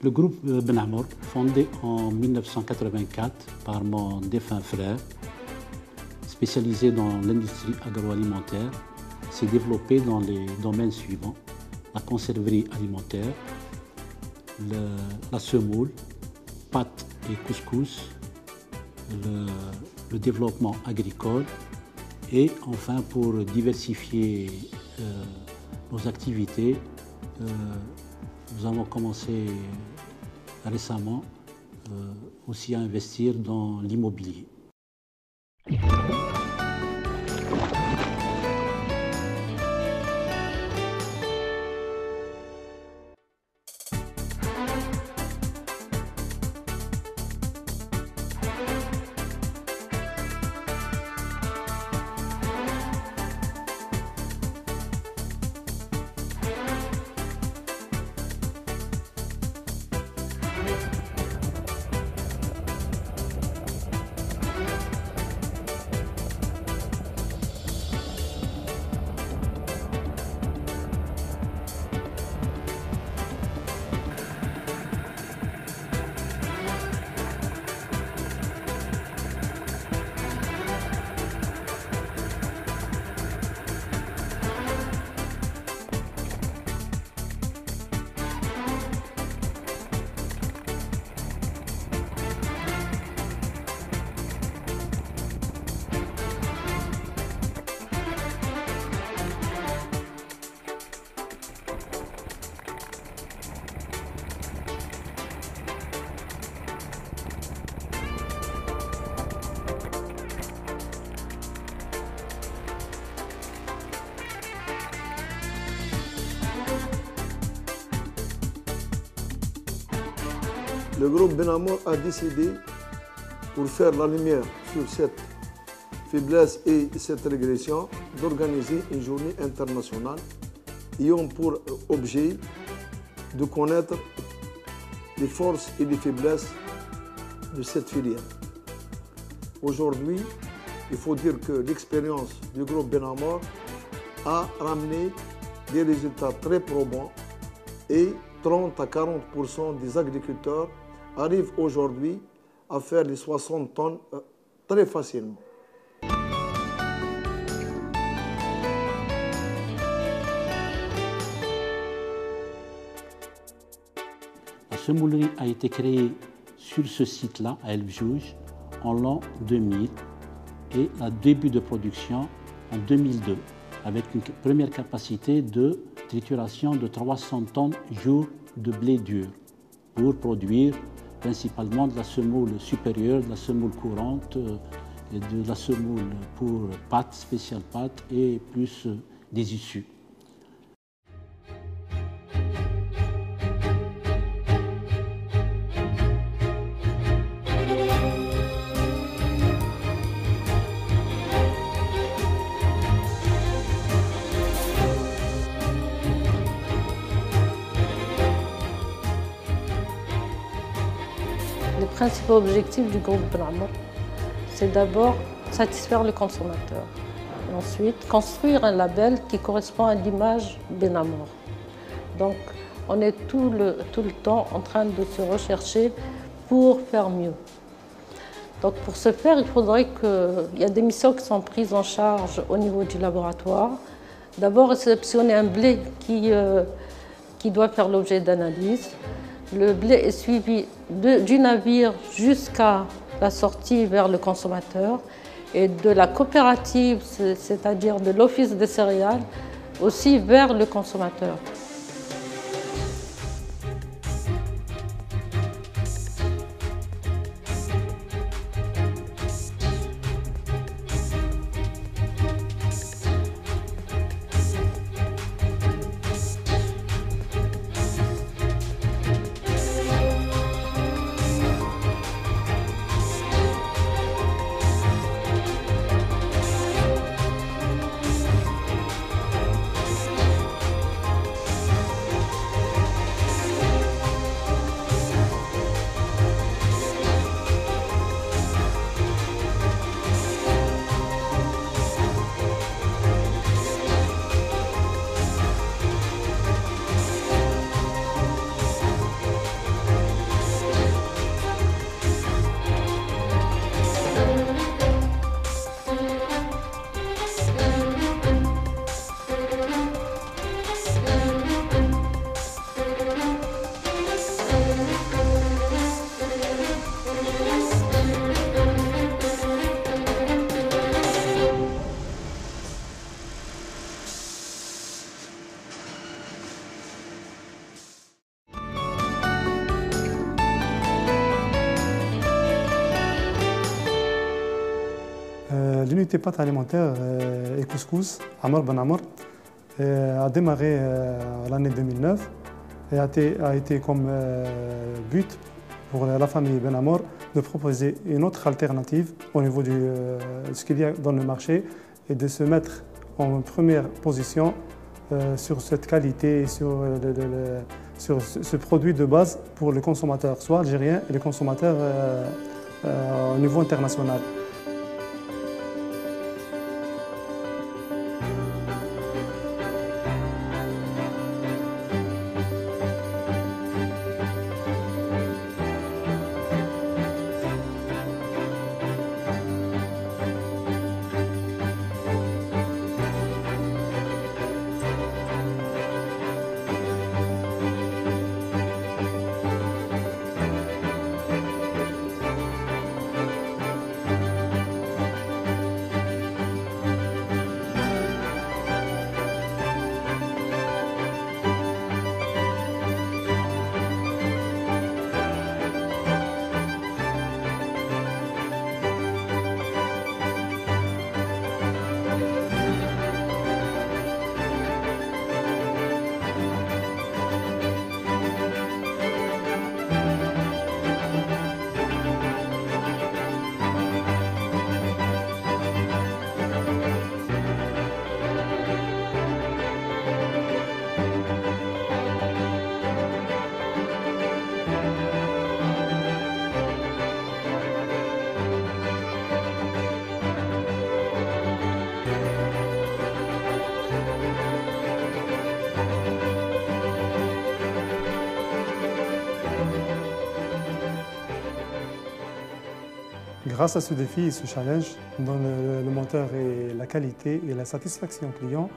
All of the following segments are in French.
Le groupe Ben Amour, fondé en 1984 par mon défunt frère, spécialisé dans l'industrie agroalimentaire, s'est développé dans les domaines suivants: la conserverie alimentaire, la semoule, pâtes et couscous, le développement agricole et enfin, pour diversifier nos activités, nous avons commencé récemment aussi à investir dans l'immobilier. Le groupe Ben Amour a décidé, pour faire la lumière sur cette faiblesse et cette régression, d'organiser une journée internationale ayant pour objet de connaître les forces et les faiblesses de cette filière. Aujourd'hui, il faut dire que l'expérience du groupe Ben Amour a ramené des résultats très probants et 30 à 40% des agriculteurs arrivent aujourd'hui à faire les 60 tonnes très facilement. La semoulerie a été créée sur ce site-là, à El Bjouj, en l'an 2000 et le début de production en 2002, avec une première capacité de trituration de 300 tonnes jour de blé dur pour produire principalement de la semoule supérieure, de la semoule courante, et de la semoule pour pâtes, spéciales pâtes et plus des issues. Les principaux objectifs du groupe Ben Amour, c'est d'abord satisfaire le consommateur. Et ensuite, construire un label qui correspond à l'image Ben Amour. Donc, on est tout le temps en train de se rechercher pour faire mieux. Donc, pour ce faire, il faudrait qu'il y ait des missions qui sont prises en charge au niveau du laboratoire. D'abord, réceptionner un blé qui doit faire l'objet d'analyse. Le blé est suivi du navire jusqu'à la sortie vers le consommateur et de la coopérative, c'est-à-dire de l'office des céréales, aussi vers le consommateur. l'unité pâte alimentaire et couscous, Amr Ben Amr, a démarré l'année 2009 et a été comme but pour la famille Ben Amr de proposer une autre alternative au niveau de ce qu'il y a dans le marché et de se mettre en première position sur cette qualité, sur ce produit de base pour le consommateur, soit algérien et le consommateur au niveau international. Grâce à ce défi et ce challenge, dans le moteur et la qualité et la satisfaction client,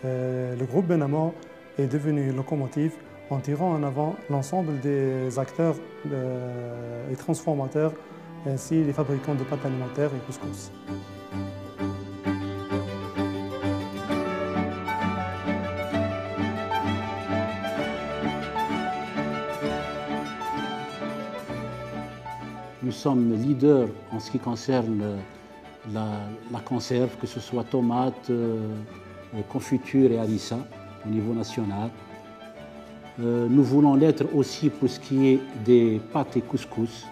le groupe Ben Amr est devenu locomotive en tirant en avant l'ensemble des acteurs et transformateurs, ainsi les fabricants de pâtes alimentaires et couscous. Nous sommes leaders en ce qui concerne la conserve, que ce soit tomates, confiture et harissa au niveau national. Nous voulons l'être aussi pour ce qui est des pâtes et couscous.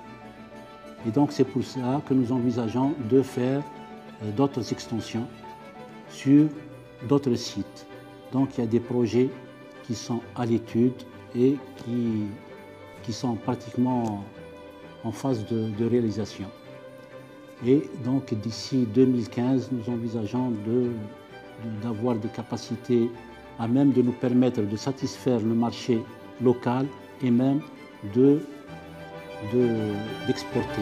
Et donc c'est pour cela que nous envisageons de faire d'autres extensions sur d'autres sites. Donc il y a des projets qui sont à l'étude et qui sont pratiquement en phase de réalisation. Et donc d'ici 2015, nous envisageons d'avoir des capacités à même de nous permettre de satisfaire le marché local et même d'exporter.